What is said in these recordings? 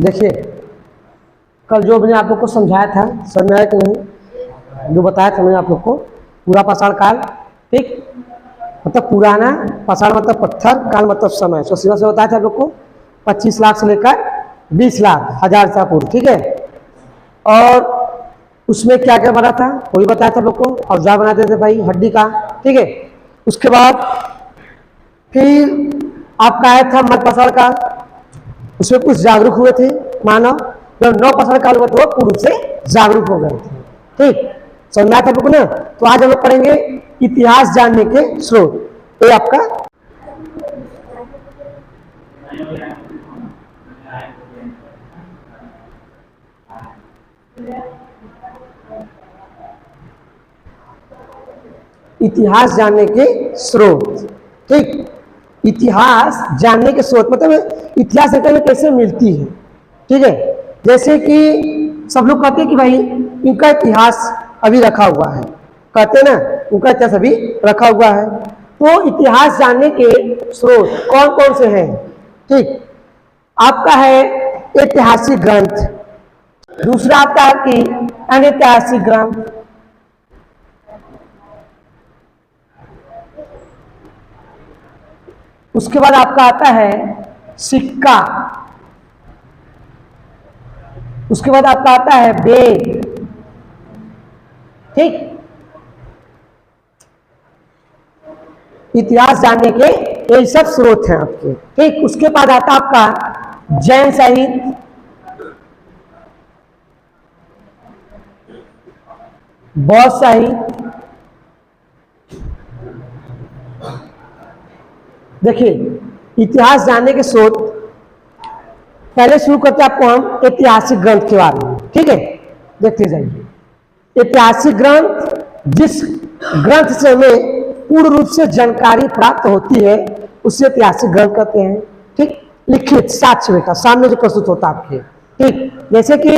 देखिए कल जो मैंने आप लोग को समझाया था, समझ में आया कि नहीं? जो बताया था मैंने आप लोग को, पूरा पाषाण काल, ठीक, मतलब पुराना पाषाण मतलब पत्थर, काल मतलब समय। तो सीधा से बताया था आप लोग को 25 लाख से लेकर 20 लाख हजार ईसा पूर्व, ठीक है। और उसमें क्या क्या बना था वही बताया था आप लोग को। औजार बनाते थे भाई हड्डी का, ठीक है। उसके बाद फिर आपका आया था मध्य पाषाण काल, उसमें कुछ जागरूक हुए थे मानव। जब नव पाषाण काल हुआ तो पूर्व से जागरूक हो गए थे, ठीक। समझ था लोग ना। तो आज हम लोग पढ़ेंगे इतिहास जानने के स्रोत। ये आपका इतिहास जानने के स्रोत, ठीक। इतिहास जानने के स्रोत मतलब इतिहास जानकारी कैसे मिलती है, ठीक है। जैसे कि सब लोग कहते हैं कि भाई इनका इतिहास अभी रखा हुआ है, कहते हैं ना, उनका इतिहास अभी रखा हुआ है। तो इतिहास जानने के स्रोत कौन कौन से हैं, ठीक। आपका है ऐतिहासिक ग्रंथ, दूसरा आता है कि अनैतिहासिक ग्रंथ, उसके बाद आपका आता है सिक्का, उसके बाद आपका आता है वेद, ठीक। इतिहास जानने के ये सब स्रोत हैं आपके, ठीक। उसके बाद आता आपका जैन साहित्य, बौद्ध साहित्य। देखिए इतिहास जानने के स्रोत पहले शुरू करते आपको हम ऐतिहासिक ग्रंथ के बारे में, ठीक है। देखते जाइए ऐतिहासिक ग्रंथ, जिस ग्रंथ से हमें पूर्ण रूप से जानकारी प्राप्त होती है उसे ऐतिहासिक ग्रंथ कहते हैं, ठीक। लिखित साक्ष्य का सामने जो प्रस्तुत होता है आपके, ठीक। जैसे कि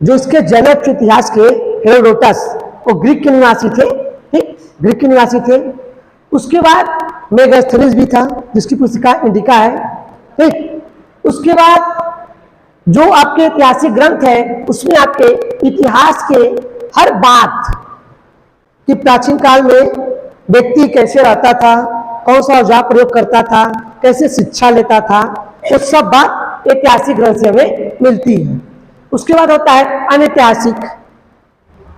जो इसके जनक के इतिहास के हेरोडोटस, वो ग्रीक के निवासी थे, ठीक, ग्रीक के निवासी थे। उसके बाद मेगास्थनीज भी था जिसकी पुस्तिका इंडिका है, ठीक। उसके बाद जो आपके ऐतिहासिक ग्रंथ है उसमें आपके इतिहास के हर बात कि प्राचीन काल में व्यक्ति कैसे रहता था, कौन सा औजार प्रयोग करता था, कैसे शिक्षा लेता था, वो सब बात ऐतिहासिक ग्रंथ से हमें मिलती है। उसके बाद होता है अनैतिहासिक,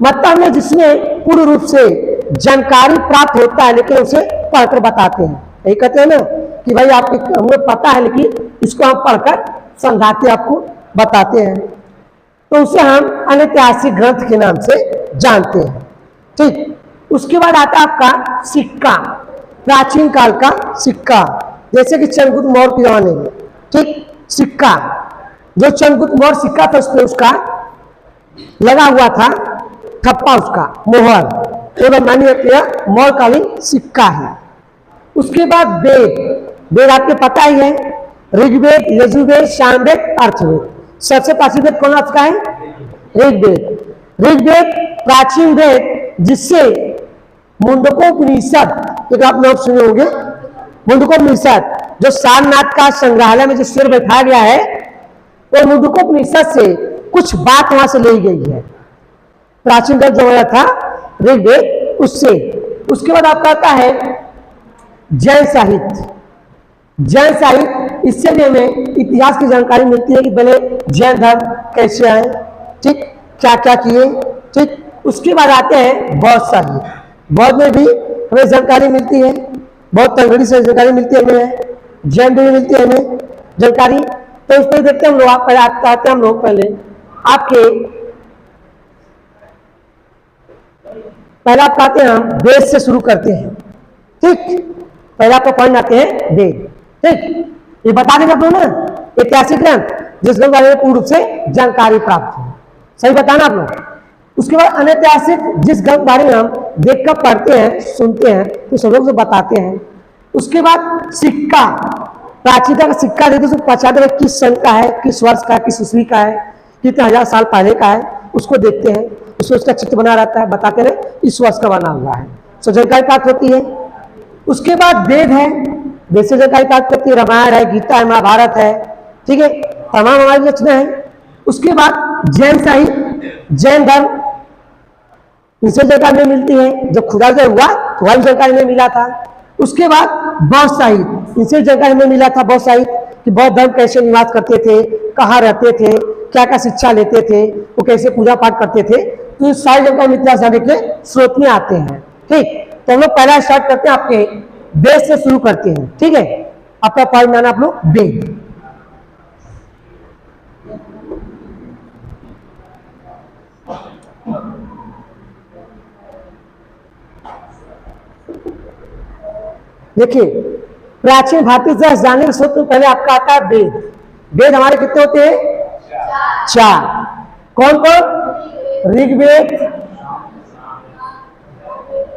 मतलब में जिसमें पूर्ण रूप से जानकारी प्राप्त होता है लेकिन उसे पढ़कर बताते हैं। यही कहते हैं ना कि भाई आप हमें पता है लेकिन इसको हम पढ़कर समझाते आपको बताते हैं, तो उसे हम अनैतिहासिक ग्रंथ के नाम से जानते हैं, ठीक। उसके बाद आता है आपका सिक्का, प्राचीन काल का सिक्का, जैसे कि चंद्रगुप्त मौर्य के जमाने में, ठीक। सिक्का जो चंद्रगुप्त मौर्य सिक्का था उसमें उसका लगा हुआ था ठप्पा, उसका मोहर, तो मानी जाती है मौर्यकालीन सिक्का है। उसके बाद वेद, वेद आपको पता ही है, ऋग्वेद, यजुर्वेद, सामवेद, अर्थवेद। सबसे प्राचीन वेद कौन आपका है? ऋग्वेद। ऋग्वेद प्राचीन वेद जिससे मुंडकोपनिषद, एक आप नाम सुने होंगे, मुंडकोपनिषद जो सारनाथ का संग्रहालय में जो शेर बैठाया गया है, वो मुंडकोपनिषद से कुछ बात वहां से ली गई है। प्राचीन काल जो था ऋग्वेद उससे। उसके बाद आपका आता है जैन साहित्य, जैन साहित्य, इससे भी हमें इतिहास की जानकारी मिलती है कि पहले जैन धर्म कैसे आए, ठीक, क्या क्या किए, ठीक। उसके बाद आते हैं बौद्ध साहित्य, बौद्ध में भी हमें जानकारी मिलती है, बहुत तंगड़ी से जानकारी मिलती है हमें, जैन में भी मिलती है हमें जानकारी। तो इस पर देखते हैं हम लोग, आप पहले आते हैं हम लोग पहले आपके पहले आप कहते हैं हम वेद से शुरू करते हैं, ठीक। पहले आपको पढ़ने आते हैं वेद, ठीक। ये बता देंगे आप लोग ना ऐतिहासिक ग्रंथ जिस ग्रंथ बारे में पूर्ण रूप से जानकारी प्राप्त हो, सही बताना आप लोग। उसके बाद अनैतिहासिक, जिस ग्रंथ बारे में हम देख कर पढ़ते हैं सुनते हैं तो सब लोग से बताते हैं। उसके बाद सिक्का, प्राचीन का सिक्का देते उसको पहचानते हैं किस सन का है, किस वर्ष का, किस ईस्वी का है, कितने हजार साल पहले का है, उसको देखते हैं, उसमें उसका चित्र बना रहता है, बताते हैं इस वर्ष का बना हुआ है, तो जानकारी प्राप्त होती है। उसके बाद वेद है, वेद से जानकारी प्राप्त करती है, रामायण है, गीता है, महाभारत है, ठीक है। तमाम हमारी रचना है। उसके बाद जैन साहित्य, जैन धर्म, इनसे जानकारी में मिलती है। जब खुदाई हुआ तो वही जानकारी में मिला था। उसके बाद बौद्ध साहित्य, इनसे जानकारी में मिला था बौद्ध साहित्य कि बौद्ध धर्म कैसे निवास करते थे, कहाँ रहते थे, क्या क्या शिक्षा लेते थे, वो कैसे पूजा पाठ करते थे। तो इस सारी जानकारी इतिहास जानने के स्रोत में आते हैं। ठीक, तो हम लोग पहला स्टार्ट करते हैं, आपके वेद से शुरू करते हैं। ठीक है, आपका पढ़ में आना आप लोग वेद। देखिए, प्राचीन भारतीय इतिहास जानने के स्रोत में पहले आपका आता है वेद। वेद हमारे कितने होते हैं? 4। कौन कौन? ऋग्वेद,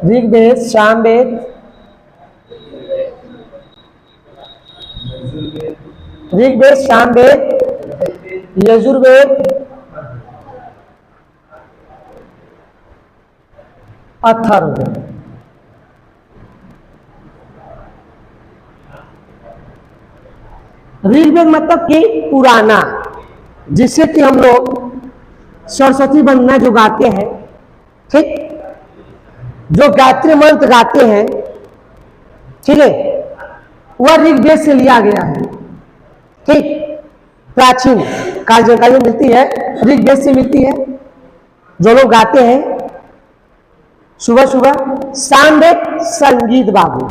ऋग्वेद, सामवेद, ऋग्वेद, सामवेद, यजुर्वेद, अथर्ववेद। ऋग्वेद मतलब कि पुराना, जिससे कि हम लोग सरस्वती वंदना जो गाते हैं, ठीक, जो गायत्री मंत्र गाते हैं, ठीक है, वह ऋग्वेद से लिया गया है। ठीक, प्राचीन काल जानकारी मिलती है ऋग्वेद से मिलती है। जो लोग गाते हैं सुबह सुबह, सामवेद संगीत बाबू,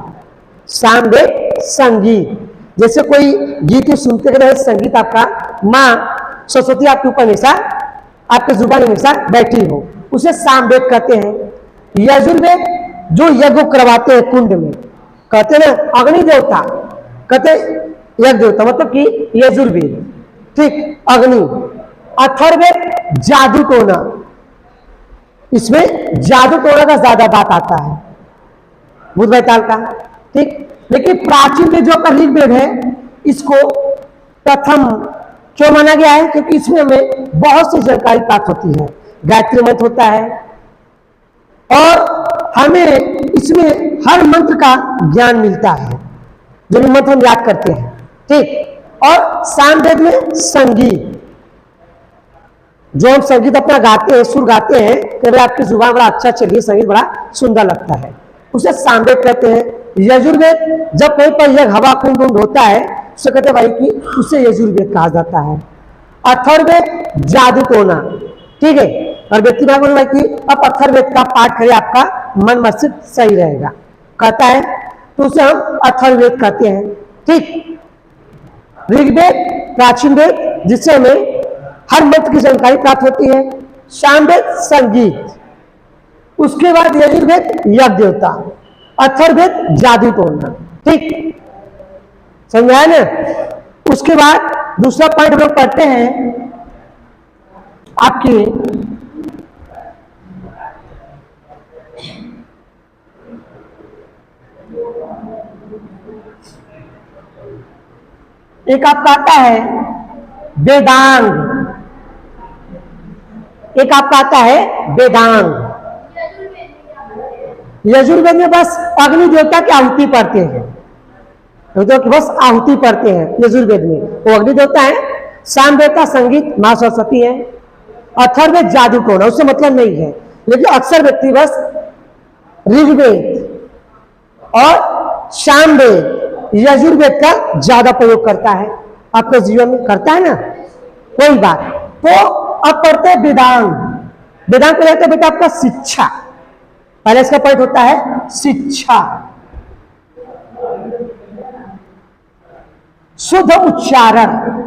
सामवेद संगीत, जैसे कोई गीत सुनते रहे, संगीत आपका, माँ सरस्वती आपके ऊपर हमेशा, आपके जुबान हमेशा बैठी हो, उसे सामवेद कहते हैं। यजुर्वेद जो यज्ञ करवाते हैं कुंड में, कहते हैं ना अग्नि देवता, कहते यज्ञ देवता मतलब कि यजुर्वेद। ठीक, अग्नि। अथर्ववेद जादू टोना, इसमें जादू टोना का ज्यादा बात आता है, बुध बैताल का। ठीक, लेकिन प्राचीन में जो ऋग्वेद है, इसको प्रथम क्यों माना गया है? क्योंकि इसमें हमें बहुत सी जानकारी प्राप्त होती है। गायत्री मंत्र होता है और हमें इसमें हर मंत्र का ज्ञान मिलता है, जो भी मंत्र हम याद करते हैं। ठीक, और सामवेद में संगीत, जो हम संगीत अपना गाते हैं, सुर गाते हैं, तो आपकी जुबान बड़ा अच्छा चलिए, संगीत बड़ा सुंदर लगता है, उसे सामवेद कहते हैं। यजुर्वेद जब कहीं पर यह हवा कुंड होता है, उसे कहते हैं भाई कि उसे यजुर्वेद कहा जाता है। अथर्ववेद जादू टोना, ठीक है, और व्यक्ति भाई कि अब अथर्ववेद का पाठ करें, आपका मन मस्तिष्क सही रहेगा, कहता है, तो उसे हम अथर्ववेद कहते हैं। ठीक, ऋग्वेद प्राचीन वेद, जिससे हमें हर मंत्र की जानकारी प्राप्त होती है। सामवेद संगीत, उसके बाद यजुर्वेद यज्ञ देवता, अथर्ववेद जादू टोना। ठीक, समझाया ना। उसके बाद दूसरा पॉइंट हम लोग पढ़ते हैं आपकी एक आपका आता है वेदांग, एक आपका आता है वेदांग। यजुर्वेद में बस अग्नि देवता की आहुति पढ़ते हैं, तो बस आहुति पढ़ते हैं यजुर्वेद में, वो अग्नि देवता है। सामवेद संगीत, मां सरस्वती है। अथर्ववेद जादू टोना, उससे मतलब नहीं है, लेकिन अक्सर व्यक्ति बस ऋग्वेद और सामवेद यजुर्वेद का ज्यादा प्रयोग करता है, अपने जीवन में करता है ना, कोई बात। तो अब पढ़ते हैं वेदांग। वेदांग को कहते हैं बेटा आपका शिक्षा, पहले इसका पॉइंट होता है शिक्षा, शुद्ध उच्चारण,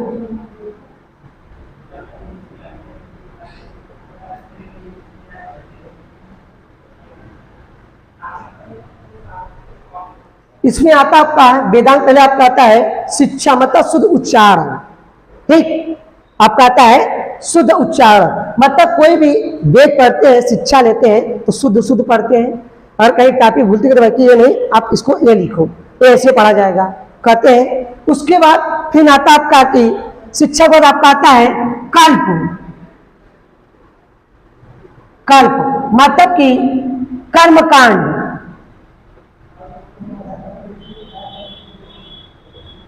इसमें आता आपका वेदांत, पहले आपका आता है शिक्षा मतलब शुद्ध उच्चारण। ठीक, आपका आता है शुद्ध उच्चारण, मतलब कोई भी वेद पढ़ते हैं, शिक्षा लेते हैं तो शुद्ध शुद्ध पढ़ते हैं, और कहीं काफी भूलते करते ये नहीं, आप इसको ये लिखो, तो ऐसे पढ़ा जाएगा, कहते हैं। उसके बाद फिर आता आपका कि शिक्षा के बाद आपका आता है कल्प। कल्प मतलब कि कर्मकांड,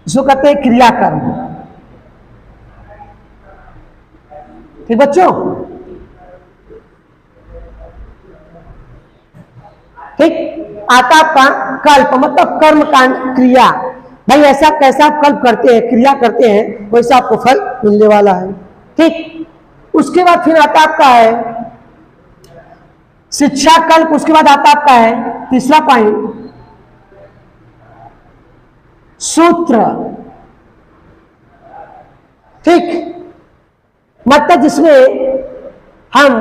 इसको कहते हैं क्रियाकर्म। ठीक बच्चों, ठीक। आता आपका कल्प, मतलब कर्म कांड, क्रिया। भाई ऐसा कैसा आप कल्प करते हैं, क्रिया करते हैं, वैसा आपको फल मिलने वाला है। ठीक। उसके बाद फिर आता आपका है शिक्षा कल्प। उसके बाद आता आपका है तीसरा पॉइंट, सूत्र। ठीक, मतलब जिसमें हम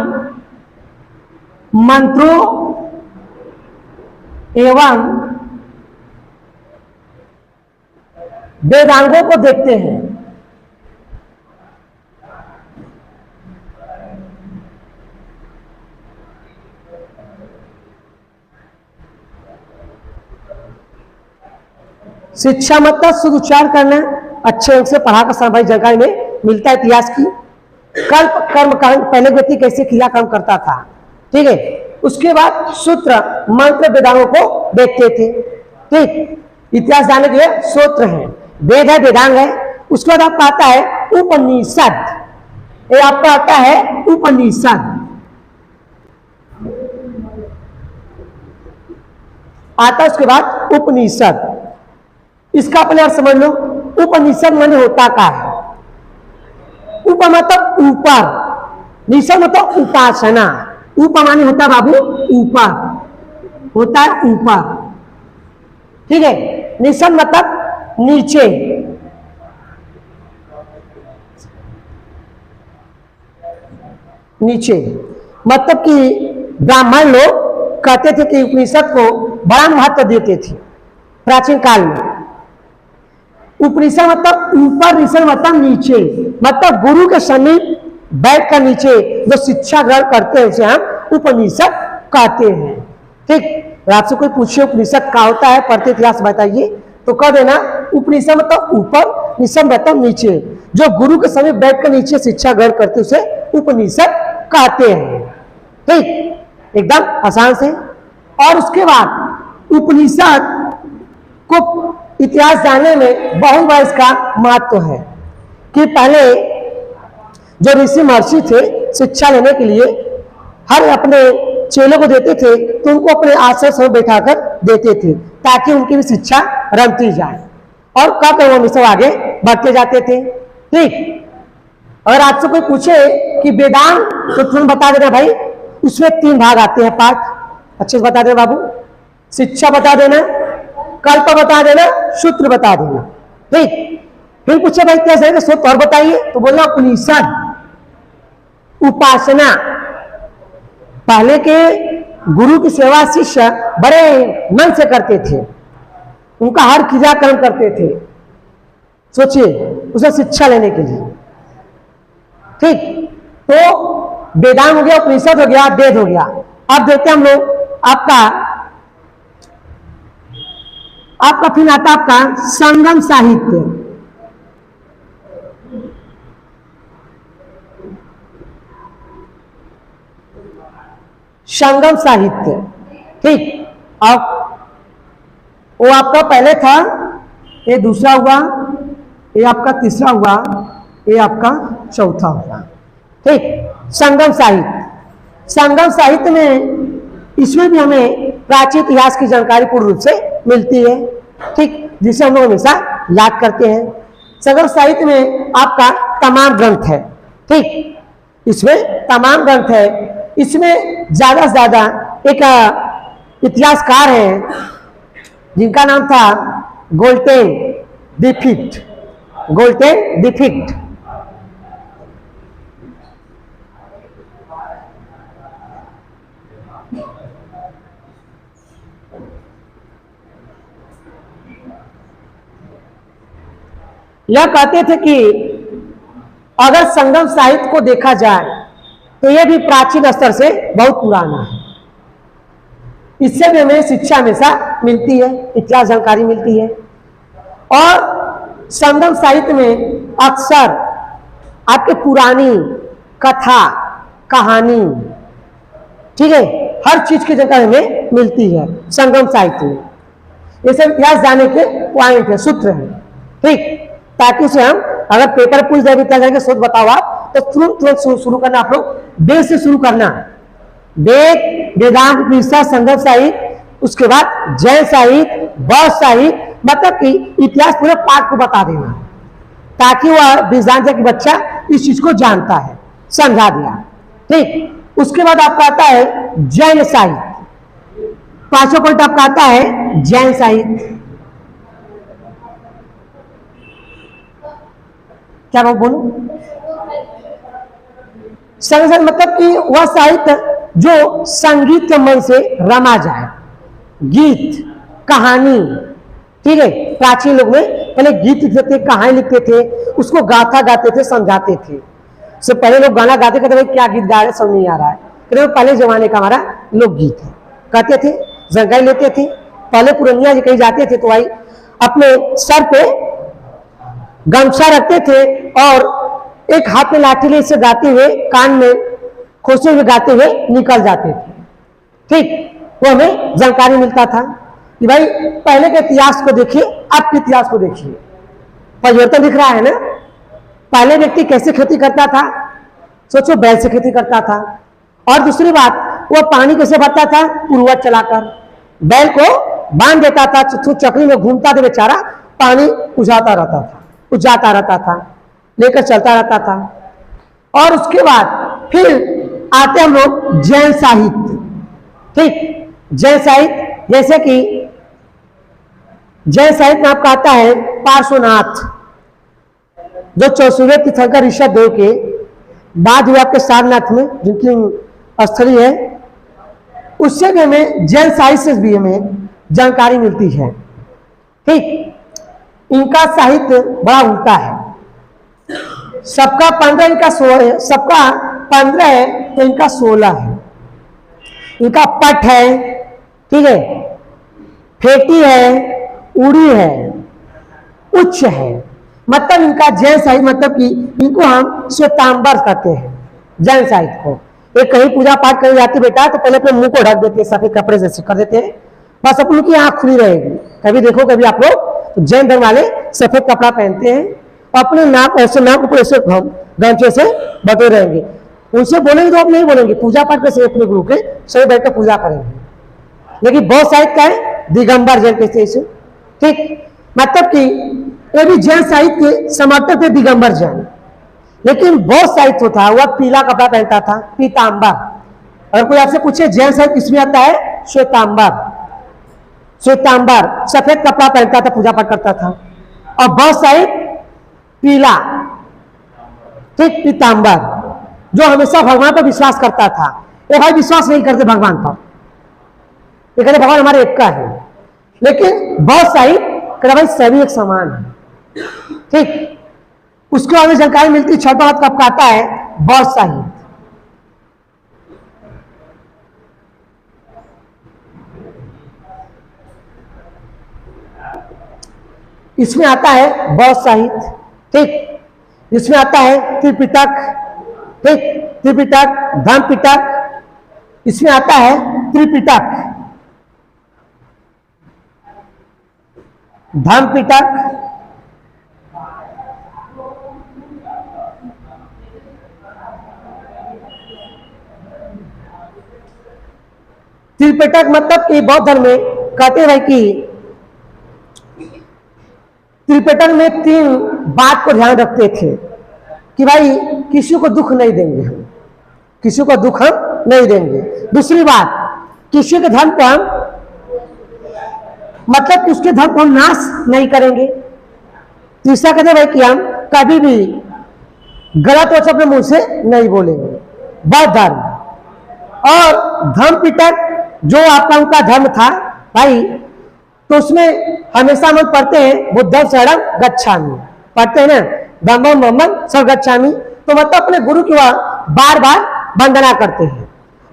मंत्रों एवं वेदांगों को देखते हैं। शिक्षा मतलब शुद्ध उच्चार करना, अच्छे ढंग से पढ़ा कर भाई जानकारी में मिलता है इतिहास की। कल्प कर्म कांड, पहले व्यक्ति कैसे क्रियाक्रम करता था। ठीक है। उसके बाद सूत्र, मंत्र वेदांगों को देखते थे। ठीक, इतिहास जानने के लिए सूत्र है, वेद है, वेदांग है। उसके बाद आपका आता है उपनिषद। ये आपका आता है उपनिषद। आता उसके बाद उपनिषद। इसका पहले अर्थ समझ लो, उपनिषद माने होता का है। उप मतलब ऊपर, निषद मतलब उपासना। उप माने होता बाबू ऊपर, होता है ऊपर। ठीक है। निषद मतलब नीचे। नीचे मतलब कि ब्राह्मण लोग कहते थे कि उपनिषद को बड़ा महत्व देते थे प्राचीन काल में। उपनिषद मतलब ऊपर, निषद मतलब नीचे, मतलब गुरु के समीप बैठ कर नीचे जो शिक्षा ग्रहण करते हैं उसे हम उपनिषद कहते हैं। ठीक। आपसे कोई पूछे उपनिषद क्या होता है, पढ़ते इतिहास बताइए, तो कह देना उपनिषद मतलब ऊपर, निषद मतलब नीचे, जो गुरु के समीप बैठ कर नीचे शिक्षा ग्रहण करते उसे उपनिषद कहते हैं। ठीक, एकदम आसान से। और उसके बाद उपनिषद को इतिहास जानने में बहुत बड़ा इसका महत्व है कि पहले जो ऋषि महर्षि थे शिक्षा लेने के लिए हर अपने चेलों को देते थे, तो उनको अपने आश्रम से बैठाकर देते थे ताकि उनकी भी शिक्षा रमती जाए और कब वो सब आगे बढ़ते जाते थे। ठीक। अगर आपसे कोई पूछे कि वेदांत, तो तुम बता देना भाई उसमें 3 भाग आते हैं पाठ, अच्छे से बता देना बाबू। शिक्षा बता देना, कल्प बता देना, सूत्र बता देना। ठीक। फिर पूछे भाई क्या है सूत्र और बताइए, तो बोलना उपनिषद, उपासना। पहले के गुरु की सेवा शिष्य बड़े मन से करते थे, उनका हर क्रियाक्रम करते थे, सोचिए उसे शिक्षा लेने के लिए। ठीक। तो वेदांग हो गया, उपनिषद हो गया, वेद हो गया। अब देखते हैं हम लोग आपका फिर आता आपका संगम साहित्य। संगम साहित्य। ठीक। अब वो आपका पहले था, ये दूसरा हुआ, ये आपका तीसरा हुआ, ये आपका चौथा हुआ। ठीक। संगम साहित्य। संगम साहित्य में इसमें भी हमें प्राचीन इतिहास की जानकारी पूर्ण रूप से मिलती है। ठीक, जिसे हम लोग हमेशा याद करते हैं। संगम साहित्य में आपका तमाम ग्रंथ है। ठीक, इसमें तमाम ग्रंथ है। इसमें ज्यादा से ज्यादा एक इतिहासकार हैं जिनका नाम था गोल्टेन डिफिट। गोल्टेन डिफिट। यह कहते थे कि अगर संगम साहित्य को देखा जाए तो यह भी प्राचीन स्तर से बहुत पुराना है। इससे भी हमें शिक्षा हमेशा मिलती है, इतिहास जानकारी मिलती है। और संगम साहित्य में अक्सर आपके पुरानी कथा कहानी, ठीक है, हर चीज की जानकारी हमें मिलती है संगम साहित्य में। ये सब इतिहास जानने के पॉइंट है, सूत्र है। ठीक, ताकि उसे हम अगर पेपर पूछ दे इतिहास के शोध बताओ आप, तो तुरंत तुरंत शुरू करना। आप लोग वेद से शुरू करना, वेद, वेदांत, मीमांसा, संदर्भ साहित्य, उसके बाद जैन साहित्य, बौद्ध साहित्य, मतलब कि इतिहास पूरे पाठ को बता देना, ताकि वह वेदांत कि बच्चा इस चीज को जानता है, समझा दिया। ठीक, उसके बाद आपका आता है जैन साहित्य। पांचों पॉइंट आपका आता है जैन साहित्य। क्या मैं बोलूं? संग मतलब कि वह साहित्य जो संगीत के मन से रमा जाए, गीत, कहानी। ठीक है, प्राचीन लोग में पहले गीत लिखते थे, कहानी लिखते थे, उसको गाथा गाते थे, समझाते थे। से पहले लोग गाना गाते कहते भाई क्या गीत गा रहे, समझ नहीं आ रहा है, कहते पहले जमाने का हमारा लोकगीत है, कहते थे, जानकारी लेते थे। पहले पुरनिया जी कहीं जाते थे तो भाई अपने सर पे गमछा रखते थे और एक हाथ में लाठी ले इसे गाते हुए, कान में खोसे हुए गाते हुए निकल जाते थे। ठीक, वो हमें जानकारी मिलता था कि भाई पहले के इतिहास को देखिए, अब के इतिहास को देखिए, परिवर्तन दिख रहा है ना। पहले व्यक्ति कैसे खेती करता था, सोचो बैल से खेती करता था। और दूसरी बात, वो पानी कैसे भरता था, पुरवट चलाकर, बैल को बांध देता था, चक्री में घूमता था बेचारा, पानी उजाता रहता था, जाता रहता था, लेकर चलता रहता था। और उसके बाद फिर आते हम लोग जैन साहित्य। ठीक, जैन साहित्य जैसे कि जैन साहित्य में आपका आता है पार्श्वनाथ, जो 84वें तीर्थंकर ऋषभदेव के बाद हुए आपके सारनाथ में जिनकी स्थली है, उससे भी हमें जैन साहित्य से भी हमें जानकारी मिलती है। ठीक, इनका साहित्य बड़ा उल्टा है, सबका 15, इनका 16 है, सबका 15 है तो इनका 16 है। इनका पट है, ठीक है, फेटी है, उड़ी है, उच्च है, मतलब इनका जैन साहित्य, मतलब कि इनको हम श्वेतांबर कहते हैं जैन साहित्य को। एक कहीं पूजा पाठ करने जाती बेटा तो पहले अपने मुंह को ढक देते, सफेद कपड़े से कर देते हैं, बस अपन की आंख खुली रहेगी। कभी देखो कभी आप लोग तो जैन धर्म वाले सफेद कपड़ा पहनते हैं और अपने नाक ऐसे, नाक ऊपर ऐसे गमछे से बटे रहेंगे। उनसे बोलेंगे तो आप नहीं बोलेंगे, पूजा पाठ कैसे अपने गुरु के सभी बैठ कर पूजा करेंगे। लेकिन बहुत साहित्य का है दिगंबर जैन कैसे इसे। ठीक, मतलब कि ये भी जैन साहित्य के समर्थक थे दिगंबर जैन। लेकिन बहुत साहित्य होता है, वह पीला कपड़ा पहनता था, पीतांबर। अगर कोई आपसे पूछे जैन साहित्य किसमें आता है, श्वेतांबर। श्वेतांबर सफेद कपड़ा पहनता था, पूजा पाठ करता था। और बहुत साहित्य पीला, ठीक, पीतांबर, जो हमेशा भगवान पर विश्वास करता था। ये भाई विश्वास नहीं करते भगवान पर, ये कहते भगवान हमारे एक का है। लेकिन बहुत साहित्य कहते भाई सभी एक समान है। ठीक, उसके बाद में जानकारी मिलती है, छठवां हाथ कब आता है, बौद्ध साहित्य। इसमें आता है बौद्ध साहित्य। ठीक, इसमें आता है त्रिपिटक। ठीक, त्रिपिटक, धम्मपिटक, इसमें आता है त्रिपिटक, धम्मपिटक, त्रिपिटक मतलब कि बौद्ध धर्म में कहते हैं कि त्रिपिटक में 3 बात को ध्यान रखते थे कि भाई किसी को दुख नहीं देंगे, हम किसी को दुख हम नहीं देंगे। दूसरी बात, किसी के धर्म को हम, मतलब कि उसके धर्म को हम नाश नहीं करेंगे। तीसरा कहते भाई कि हम कभी भी गलत वचन अपने मुंह से नहीं बोलेंगे, बौद्ध धर्म। और धम्मपिटक जो आपका उनका धर्म था भाई, तो उसमें हमेशा हम पढ़ते हैं बुद्धं शरणं गच्छामि, पढ़ते हैं ना, धम्मं मम्मं शरणं गच्छामि, तो मतलब अपने गुरु की बार बार वंदना करते हैं।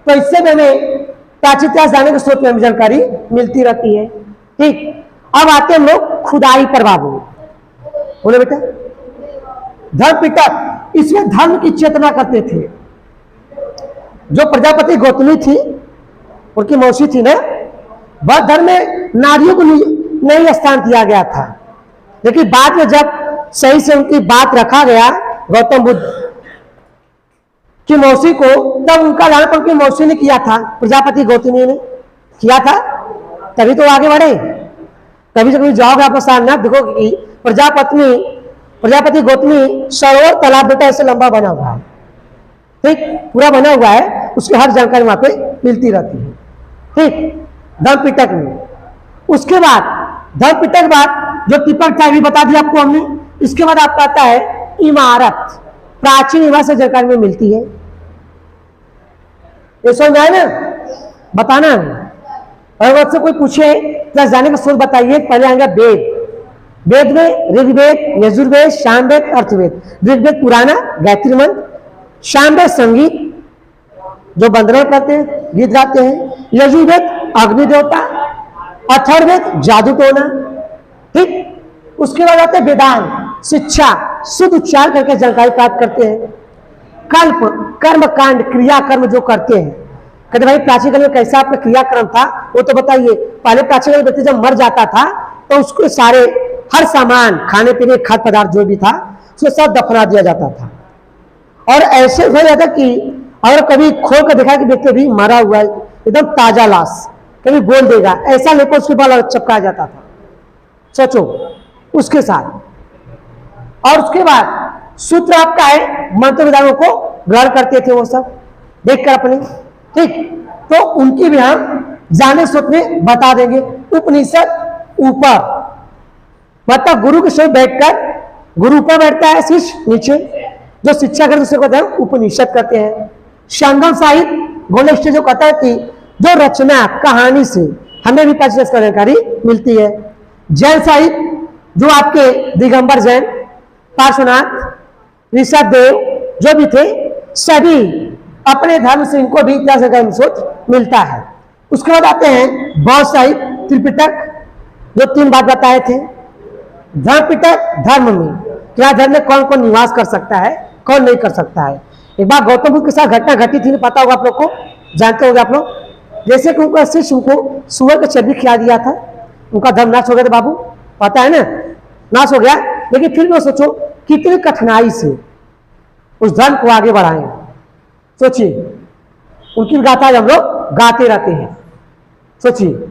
तो इससे भी हमें प्राचीन इतिहास जानने के स्रोत में जानकारी मिलती रहती है। ठीक, अब आते हैं हम लोग खुदाई पर। बाबू बोले बेटा, धम्मपिटक, इसमें धर्म की चेतना करते थे। जो प्रजापति गौतमी थी, उनकी मौसी थी ना, बौद्ध धर्म में नारियों को नहीं स्थान दिया गया था। लेकिन बाद में जब सही से उनकी बात रखा गया, गौतम बुद्ध कि मौसी को, तब उनका लालन पालन मौसी ने किया था, प्रजापति गौतमी ने किया था, तभी तो आगे बढ़े। कभी कभी जाओगे आप सारनाथ, देखोगे कि प्रजापति गौतमी सरोवर तालाब बेटा ऐसे लंबा बना हुआ है, ठीक, पूरा बना हुआ है, उसकी हर जानकारी वहां पे मिलती रहती है, ठीक, धर्म पिटक में। उसके बाद धर्म पिटक के बाद जो टिपक था अभी बता दिया आपको हमने। इसके बाद आपका आता है इमारत, प्राचीन इमारत से जानकारी में मिलती है। ये समझ आए ना, बताना है। अगर मुझसे कोई पूछे प्लस जाने का स्रोत बताइए, पहले आएंगे वेद। वेद में ऋग्वेद, यजुर्वेद, सामवेद, अर्थवेद। ऋग्वेद पुराना गायत्री मंत्र, सामवेद संगीत जो वंदना करते हैं, गीत गाते हैं, यजुर्वेद अग्नि देवता, अथर्ववेद जादू टोना, ठीक। उसके बाद आते हैं वेदांत, शिक्षा, शुद्ध उच्चार करके जानकारी प्राप्त करते हैं। कल्प, कर्म कांड, क्रिया कर्म जो करते हैं। कहते भाई प्राचीन काल में कैसा आपका क्रियाक्रम था वो तो बताइए। पहले प्राचीन काल में व्यक्ति जब मर जाता था तो उसको सारे हर सामान, खाने पीने खाद्य पदार्थ जो भी था उसको सब दफना दिया जाता था। और ऐसे हो जाता कि अगर कभी खोल कर देखा कि व्यक्ति भी मरा हुआ है, एकदम ताजा लाश, कभी बोल देगा, ऐसा लेकर उसके बाल चिपकाया जाता था, सोचो उसके साथ। और उसके बाद सूत्र आपका है, मंत्र विधानों को ग्रहण करते थे वो सब देखकर अपने, ठीक। तो उनकी भी हम जाने सूत्र में बता देंगे। उपनिषद ऊपर, मतलब गुरु के साथ बैठकर, गुरु ऊपर बैठता है, शिष्य नीचे, जो शिक्षा करते उसे कहते हैं उपनिषद कहते हैं। संगम साहित्य गोलक्ष जो कहता है कि जो रचना कहानी से हमें भी प्राचीन जानकारी मिलती है। जैन साहित्य जो आपके दिगंबर जैन, पार्श्वनाथ, ऋषभदेव जो भी थे, सभी अपने धर्म से इनको भी इतिहास का स्रोत मिलता है। उसके बाद आते हैं बौद्ध साहित्य, त्रिपिटक जो 3 बात बताए थे। धर्म पिटक, धर्म में क्या धर्म में कौन कौन निवास कर सकता है, कौन नहीं कर सकता है। एक बार गौतम बुद्ध के साथ घटना घटी थी, पता होगा आप लोग को, जानते होंगे आप लोग। जैसे कि उनका शिष्य उनको सुअर का चर्बी खिला दिया था, उनका धर्म नाश हो गया था बाबू, पता है ना, नाश हो गया। लेकिन फिर भी सोचो कितनी कठिनाई से उस धर्म को आगे बढ़ाएं। सोचिए, उनकी गाथा हम लोग गाते रहते हैं, सोचिए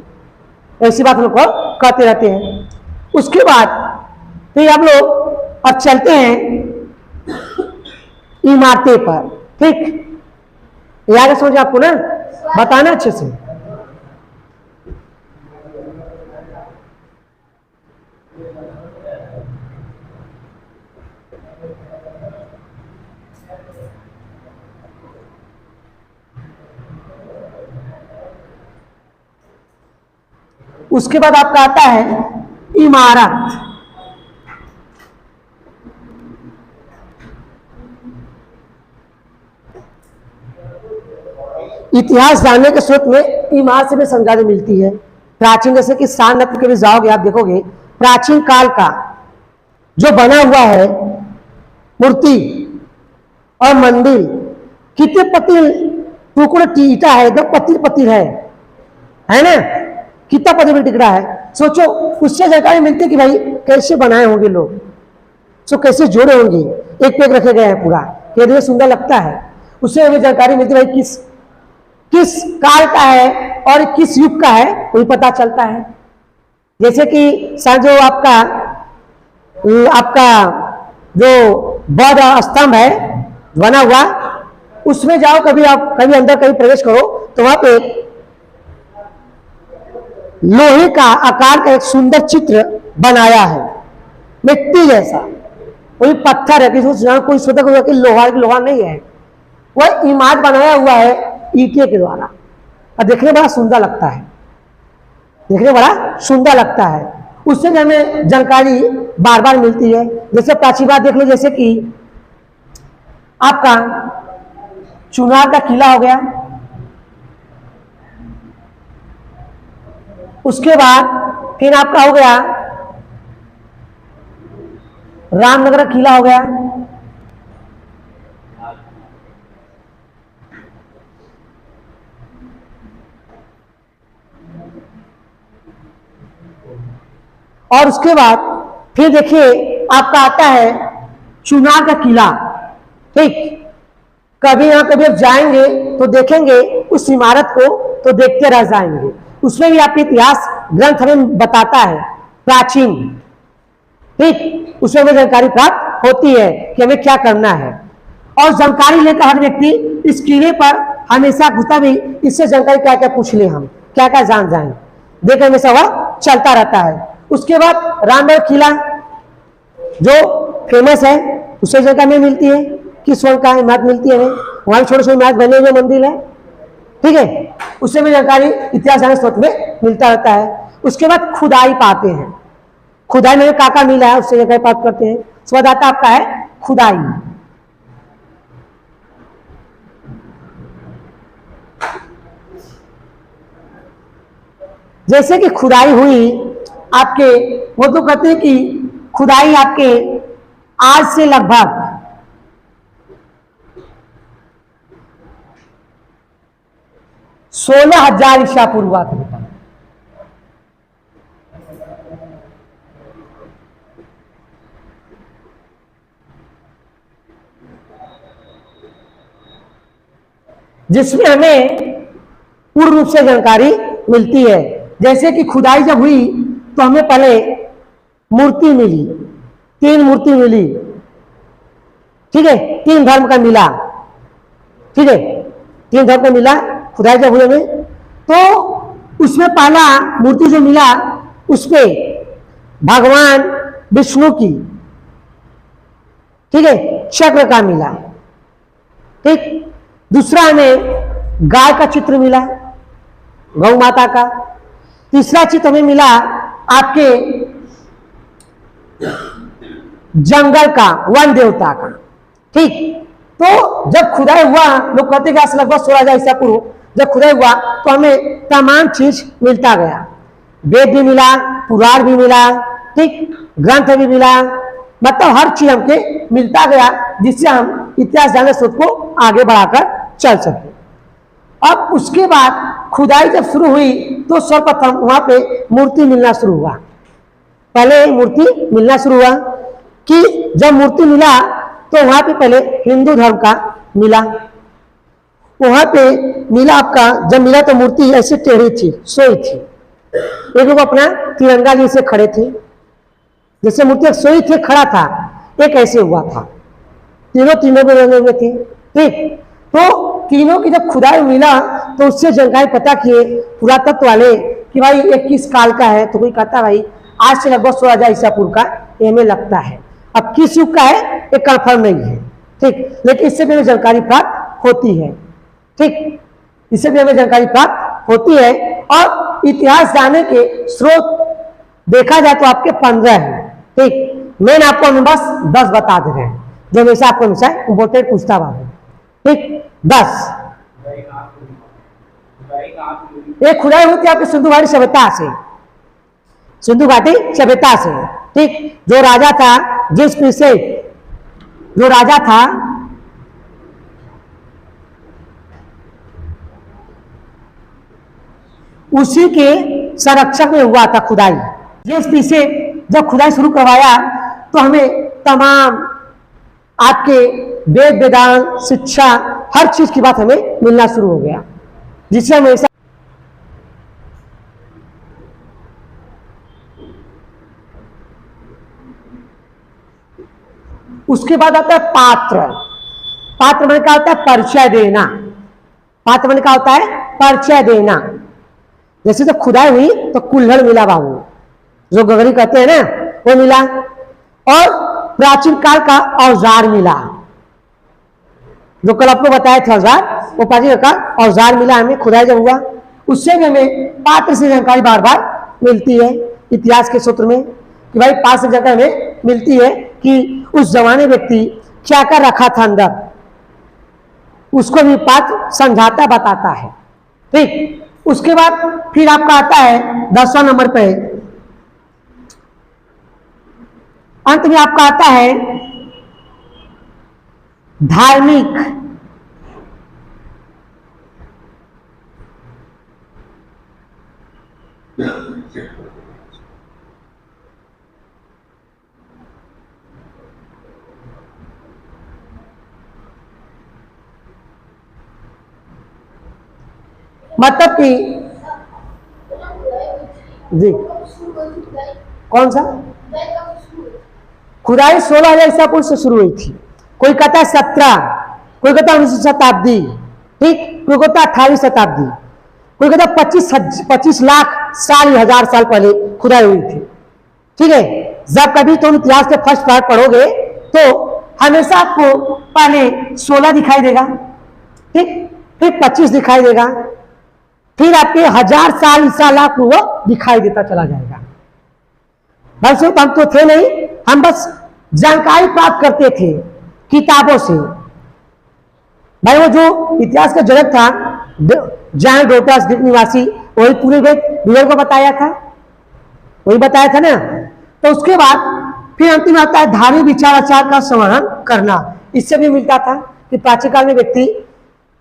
ऐसी बात हम लोग को कहते रहते हैं। उसके बाद फिर हम लोग अब चलते हैं इमारतें पर, ठीक। याद समझ आपको ना, बताना अच्छे से। उसके बाद आपका आता है इमारत। इतिहास जानने के स्रोत में इमारत से भी जानकारी मिलती है। प्राचीन, जैसे कि सारनाथ के भी जाओगे आप देखोगे प्राचीन काल का जो बना हुआ है मूर्ति और मंदिर, कितने पतिल टुकड़े ईटा है, एकदम पतिल पतिल है ना, कितना पतिल टिकड़ा है। सोचो उससे जानकारी मिलती है कि भाई कैसे बनाए होंगे लोग, सो कैसे जोड़े होंगे, एक पे एक रखे गए हैं पूरा, ये सुंदर लगता है। उससे हमें जानकारी मिलती है भाई किस काल का है और किस युग का है, वही पता चलता है। जैसे कि जो आपका जो बौद्ध स्तंभ है बना हुआ, उसमें जाओ कभी, आप कभी अंदर कभी प्रवेश करो तो वहां पे लोहे का आकार का एक सुंदर चित्र बनाया है, मिट्टी जैसा, कोई पत्थर है, कोई सोचा कि लोहा नहीं है, वह इमारत बनाया हुआ है ईंटे के द्वारा, और देखने बड़ा सुंदर लगता है, देखने बड़ा सुंदर लगता है। उससे हमें जानकारी बार बार मिलती है। जैसे प्राचीन बात देख लो, जैसे कि आपका चुनार का किला हो गया, उसके बाद फिर आपका हो गया रामनगर का किला हो गया, और उसके बाद फिर देखिए आपका आता है चुनार का किला, ठीक। कभी यहाँ कभी आप जाएंगे तो देखेंगे उस इमारत को तो देखते रह जाएंगे। उसमें भी आपके इतिहास ग्रंथ हमें बताता है प्राचीन, ठीक, उसमें हमें जानकारी प्राप्त होती है कि हमें क्या करना है। और जानकारी लेकर हर व्यक्ति इस किले पर हमेशा घुसता भी, इससे जानकारी क्या क्या पूछ ले, हम क्या क्या जान जाएं, देख हमेशा वह चलता रहता है। उसके बाद रामगढ़ किला जो फेमस है, उससे जगह में मिलती है कि स्वर्ण का इमारत मिलती है हमें, वहां छोटे छोटे इमारत बने हुए मंदिर है, ठीक है, उससे भी जानकारी इतिहास स्रोत में मिलता रहता है। उसके बाद खुदाई पाते हैं, खुदाई में काका मिला है उससे जानकारी प्राप्त करते हैं। उसके बाद आता आपका है खुदाई। जैसे कि खुदाई हुई आपके, वो तो कहते हैं कि खुदाई आपके आज से लगभग 16,000 ईसा पूर्व हुआ था। जिसमें हमें पूर्ण रूप से जानकारी मिलती है। जैसे कि खुदाई जब हुई तो हमें पहले मूर्ति मिली, 3 मूर्ति मिली, ठीक है, 3 धर्म का मिला, ठीक है, 3 धर्म का मिला खुदाई जब हुई हमें, तो उसमें पहला मूर्ति जो मिला उसपे भगवान विष्णु की, ठीक है, चक्र का मिला, ठीक। दूसरा हमें गाय का चित्र मिला, गौ माता का। तीसरा चित्र हमें मिला आपके जंगल का, वन देवता का, ठीक। तो जब खुदाई हुआ, लोग कहते हैं कि लगभग 16,000 ईसा पूर्व जब खुदाई हुआ तो हमें तमाम चीज मिलता गया, वेद भी मिला, पुराण भी मिला, ठीक, ग्रंथ भी मिला, मतलब हर चीज हमके मिलता गया, जिससे हम इतिहास जानने स्रोत को आगे बढ़ाकर चल सके। अब उसके बाद खुदाई जब शुरू हुई तो सर्वप्रथम वहां पे मूर्ति मिलना शुरू हुआ। पहले मूर्ति मिलना शुरू हुआ कि जब मूर्ति मिला तो वहां पे पहले हिंदू धर्म का मिला, वहां पे मिला आपका, जब मिला तो मूर्ति ऐसे टेढ़ी थी, सोई थी, एक लोग अपना तिरंगा लिए से खड़े थे, जैसे मूर्ति सोई थे, खड़ा था, एक ऐसे हुआ था, तीनों में बने हुए थे, ठीक। तो तीनों की जब खुदाई मिला तो उससे जानकारी पता किए पुरातत्व वाले कि भाई ये किस काल का है, तो कोई कहता भाई आज से लगभग 16,000 ईसा पूर्व का हमें लगता है। अब किस युग का है ये कंफर्म नहीं है, ठीक, लेकिन इससे भी हमें जानकारी प्राप्त होती है, ठीक, इससे भी हमें जानकारी प्राप्त होती है। और इतिहास जानने के स्रोत देखा जाए तो आपके 15 है, ठीक, मैंने आपको हम बस 10 बता दे रहे हैं जो हमेशा आपको हमेशा इम्पोर्टेंट पूछता हुआ है, ठीक। 10 एक खुदाई होती है आपके सिंधु घाटी सभ्यता से, सिंधु घाटी सभ्यता से, ठीक। जो राजा था, जिस से जो राजा था उसी के संरक्षक में हुआ था खुदाई। जिस से जब खुदाई शुरू करवाया तो हमें तमाम आपके वेद वेदांत शिक्षा हर चीज की बात हमें मिलना शुरू हो गया, जिससे हम ऐसा। उसके बाद आता है पात्र। पात्र मैंने क्या होता है, परिचय देना। पात्र मैंने क्या होता है, परिचय देना। जैसे तो खुदाई हुई तो कुल्हड़ मिला बाबू, जो गगरी कहते हैं ना, वो मिला, और प्राचीन काल का औजार मिला, जो कल आपको बताया था औजार, वो प्राचीन का औजार मिला हमें खुदाई जब हुआ। उससे भी हमें पात्र से जानकारी बार बार मिलती है इतिहास के सूत्र में कि भाई पात्र से जानकारी हमें मिलती है कि उस जमाने व्यक्ति क्या कर रखा था अंदर, उसको भी पात्र समझाता बताता है, ठीक। उसके बाद फिर आपका आता है 10वां नंबर पे, अंत में आपका आता है धार्मिक। मतलब कि जी कौन सा खुदाई 16,000 ईसा पूर्व से शुरू हुई थी। कोई कहता है 17, कोई कहता है 19वीं शताब्दी, ठीक, कोई कहता है 18वीं शताब्दी, कोई कहता है 25 लाख साल, 1000 साल पहले खुदाई हुई थी। ठीक है, जब कभी तुम इतिहास के फर्स्ट पार्ट पढ़ोगे तो हमेशा आपको पहले 16 दिखाई देगा, ठीक, फिर 25 दिखाई देगा, फिर आपके 1000 साल ईसा लाख पूर्व दिखाई देता चला जाएगा। बस हम तो थे नहीं, हम बस जानकारी प्राप्त करते थे किताबों से। भाई वो जो इतिहास का जनक था जॉन डोटास ग्रीक निवासी, वही पूरे विवरण को बताया था, वही बताया था ना। तो उसके बाद फिर अंतिम आता है धार्मिक विचार आचार का संवहन करना। इससे भी मिलता था कि प्राचीन काल में व्यक्ति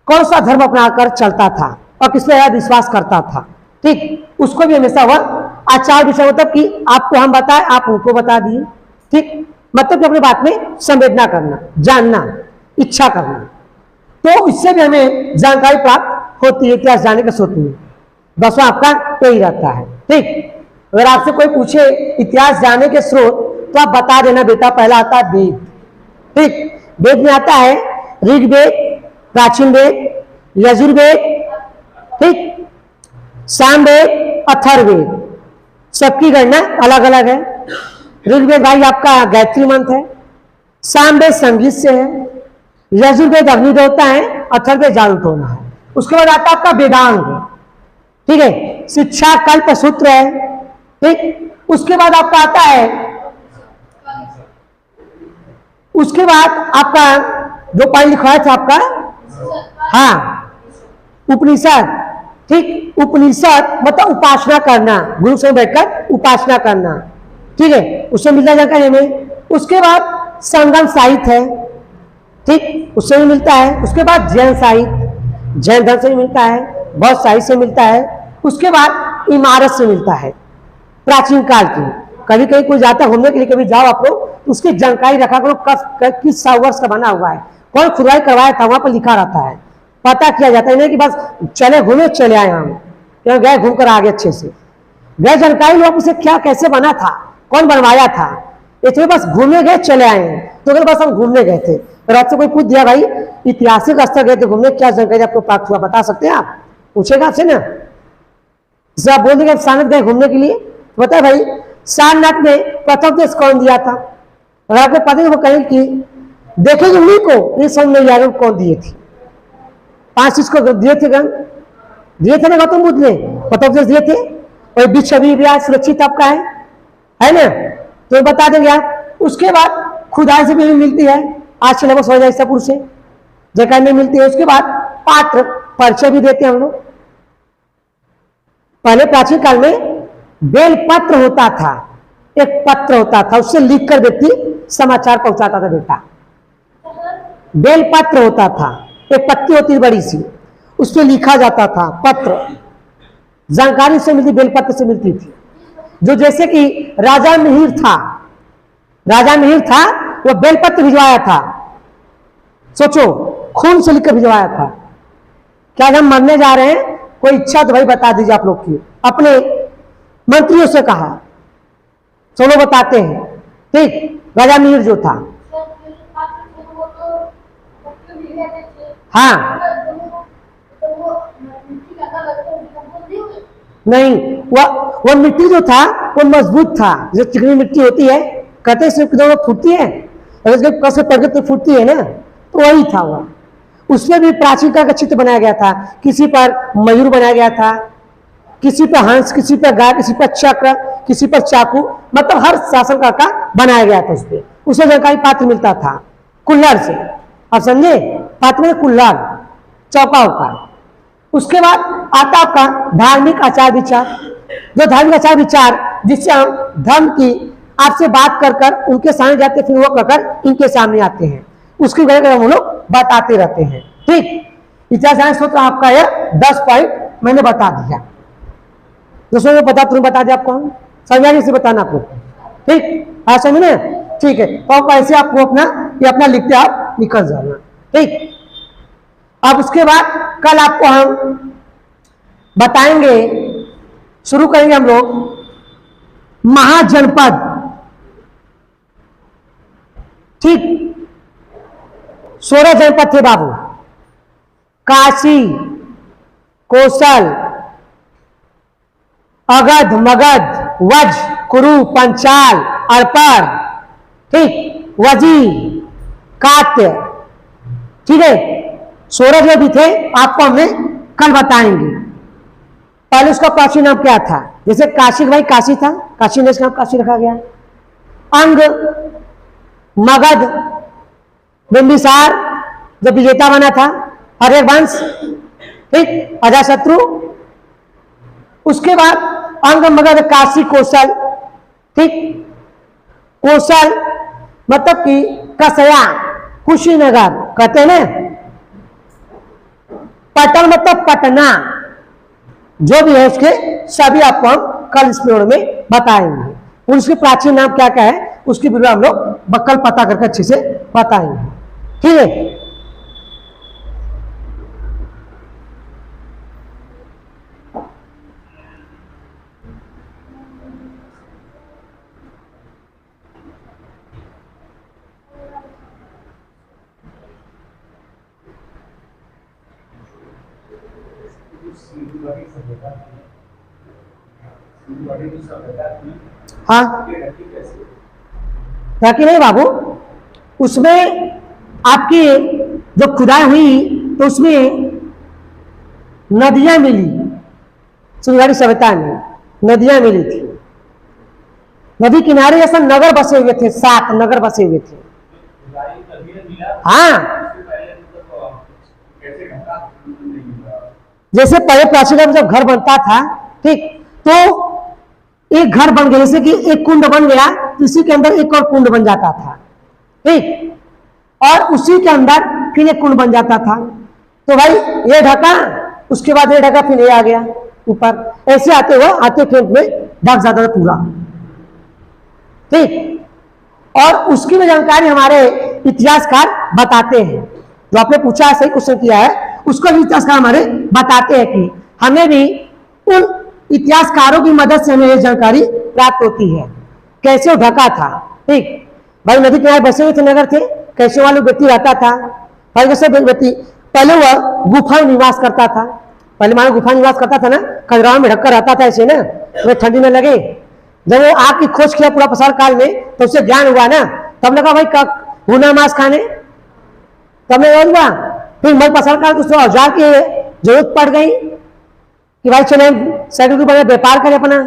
कौन सा धर्म अपनाकर चलता था और किस में विश्वास करता था, ठीक, उसको भी हमेशा वह आचार विचार, मतलब कि आपको हम बताए आप उनको बता दिए, ठीक, मतलब कि अपनी बात में संवेदना करना, जानना, इच्छा करना। तो इससे भी हमें जानकारी प्राप्त होती है इतिहास जानने के स्रोत में। बस आपका यही रहता है, ठीक। अगर आपसे कोई पूछे इतिहास जानने के स्रोत तो आप बता देना बेटा, पहला आता है वेद, ठीक, वेद में आता है ऋग्वेद, प्राचीन वेद, यजुर्वेद, ठीक, सामवेद, अथर्ववेद, सबकी गणना अलग अलग है। ऋग्वेद भाई आपका गायत्री मंत्र है, सामवेद संगीत से है, यजुर्वेद अग्नि देवता है, अथर्ववेद जागृत होना है। उसके बाद आता है आपका वेदांग, ठीक है, शिक्षा कल्प सूत्र है, ठीक। उसके बाद आपका आता है, उसके बाद आपका जो पॉइंट लिखा था आपका, हाँ, उपनिषद, ठीक, उपनिषद मतलब उपासना करना, गुरु से बैठकर उपासना करना, ठीक है, उससे मिलता जानकारी हमें। उसके बाद संगम साहित्य है, ठीक, उससे भी मिलता है। उसके बाद जैन साहित्य, जैन धर्म से भी मिलता है, बौद्ध साहित्य से मिलता है। उसके बाद इमारत से मिलता है प्राचीन काल की। कभी कहीं कोई जाता घूमने के लिए, कभी जाओ आप लोग, उसकी जानकारी रखा करो किस वर्ष का बना हुआ है, कौन खुदाई करवाया था, वहां पर लिखा रहता है, पता किया जाता है। नहीं कि बस चले घूमे चले आए, हम गए घूम कर आगे, अच्छे से गए, जानकारी लो उसे क्या कैसे बना था, कौन बनवाया था, इसमें बस घूमने गए चले आए हैं। तो अगर बस हम घूमने गए थे और आपसे कोई पूछ दिया भाई ऐतिहासिक स्थल गए थे घूमने, क्या जानकारी आपको प्राप्त हुआ, बता सकते हैं आप, पूछेगा आपसे ना। जैसे आप बोल देंगे सारनाथ गए घूमने के लिए, बताए भाई सारनाथ में प्रथम देश कौन दिया था, और आपको पता है वो कहें कि देखेंगे उन्हीं को, ये समझ नहीं आएगा कौन दिए थे। 5 चीज को दिए थे, दिए थे ना गौतम बुद्ध ने, प्रथम देश दिए थे। और विश्व अभी भी आज सुरक्षित आपका है ना, तो बता देंगे आप। उसके बाद खुदाई से भी मिलती है, आज से लगभग 100,000 ईसा पूर्व से जगह में मिलती है। उसके बाद पात्र परिचय भी देते हैं हम लोग। पहले प्राचीन काल में बेल पत्र होता था, एक पत्र होता था, उससे लिखकर व्यक्ति समाचार पहुंचाता था बेटा। बेल पत्र होता था, एक पत्ती होती थी बड़ी सी, उस पर लिखा जाता था पत्र, जानकारी से मिलती, बेल पत्र से मिलती थी। जो जैसे कि राजा मिहिर था, राजा मिहिर था, वो बेलपत्र भिजवाया था, सोचो, खून से लिखकर भिजवाया था। क्या हम मरने जा रहे हैं, कोई इच्छा तो भाई बता दीजिए आप लोग की। अपने मंत्रियों से कहा, चलो बताते हैं, ठीक। राजा मिहिर जो था, हाँ, नहीं, वो मिट्टी जो था वो मजबूत था, जो चिकनी मिट्टी होती है, कहते हैं सिर्फ फूटती है, अगर कसे पड़के तो फूटती है ना, तो वही था वो। उसमें भी प्राचीन काल का चित्र बनाया गया था, किसी पर मयूर बनाया गया था, किसी पर हंस, किसी पर गाय, किसी पर चक्र, किसी पर चाकू, मतलब हर शासन काल का बनाया गया था। उसपे उसे जानकारी पात्र मिलता था कुल्हाड़ से, आप समझे, पात्र में कुल्हाड़ चौका होगा। उसके बाद आता आपका धार्मिक आचार विचार, जो धार्मिक आचार विचार जिससे हम धर्म की आपसे बात कर कर उनके सामने जाते, फिर वो कहकर इनके सामने आते हैं, उसकी वजह हम लोग बताते रहते हैं, ठीक। इतिहास सूत्र आपका यह 10 पॉइंट मैंने बता दिया, दूसरों को बता, तुम बता दिया आपको, समझाने से बताना आपको, ठीक। हाँ समझे, ठीक है। तो ऐसे आपको अपना ये अपना लिखते आप निकल जाना, ठीक। अब उसके बाद कल आपको हम बताएंगे। शुरू करेंगे हम लोग महाजनपद। ठीक, 16 जनपद थे बाबू। काशी, कौशल, अगध, मगध, वज, कुरु, पंचाल, अर्पर, ठीक, वजी, कात्य। ठीक है, 16 जो भी थे आपको हमें कल बताएंगे। पहले उसका प्राचीन नाम क्या था? जैसे काशी, भाई काशी था, काशी ने इसका नाम काशी रखा गया। अंग, मगध, बिंबिसार जो विजेता बना था, हर्यवंश, ठीक, अजाशत्रु। उसके बाद अंग, मगध, काशी, कौशल, ठीक। कौशल मतलब कि कसया, कुशीनगर कहते हैं ना। पटन मतलब पटना। जो भी है उसके सभी आपको हम कल इस पीरियड में बताएंगे। और उसके प्राचीन नाम क्या क्या है उसकी विवरण हम लोग कल पता करके अच्छे से बताएंगे। ठीक है, हाँ ताकि नहीं बाबू, उसमें आपकी जो खुदाई हुई तो उसमें नदियां मिली। सिंधुघाटी सभ्यता में नदियां मिली थी। नदी किनारे जैसा नगर बसे हुए थे, 7 नगर बसे हुए थे। हाँ, जैसे पहले प्राचीन में जब घर बनता था, ठीक, तो एक घर बन गया, जैसे कि एक कुंड बन गया तो इसी के अंदर एक और कुंड बन जाता था, ठीक, और उसी के अंदर फिर एक कुंड बन जाता था। तो भाई ये ढका, उसके बाद ये ढका, फिर ये आ गया ऊपर, ऐसे आते हुए आते खेत में ढक जाता था पूरा, ठीक। और उसकी भी जानकारी हमारे इतिहासकार बताते हैं। जो आपने पूछा, सही क्वेश्चन किया है, उसको भी इतिहासकार हमारे बताते हैं कि हमें भी उन इतिहासकारों की मदद से हमें ये जानकारी प्राप्त होती है कैसे वो ढका था, ठीक। भाई नदी किनारे बसे हुए थे, नगर थे, कैसे वाले व्यक्ति रहता था। भाई कैसे व्यक्ति, पहले वह गुफा में निवास करता था। पहले मानो गुफा में निवास करता था ना, खजराव में ढककर रहता था ऐसे ना, तो ठंडी न लगे। जब वो आग की खोज किया पूरा प्रसार काल में तो उसे ज्ञान हुआ ना, तब लगा भाई भुना मांस खाने, तब याद हुआ। फिर मल प्रसार काल उसमें औजार की जरूरत पड़ गई कि भाई चले साइकिल के ऊपर व्यापार करें अपना,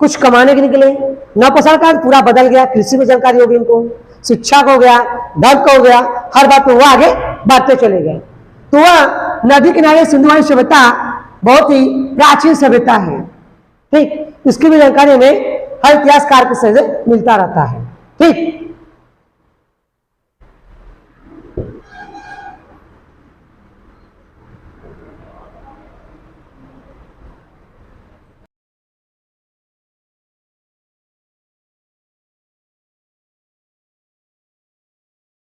कुछ कमाने के निकले। नव प्रसार काल पूरा बदल गया, कृषि में जानकारी हो गई उनको, शिक्षा का हो गया, धर्म का हो गया, हर बात में वो आगे बढ़ते चले गए। तो वह नदी किनारे सिंधुघाटी सभ्यता बहुत ही प्राचीन सभ्यता है, ठीक। इसकी भी जानकारी हमें हर इतिहासकार के से मिलता रहता है, ठीक।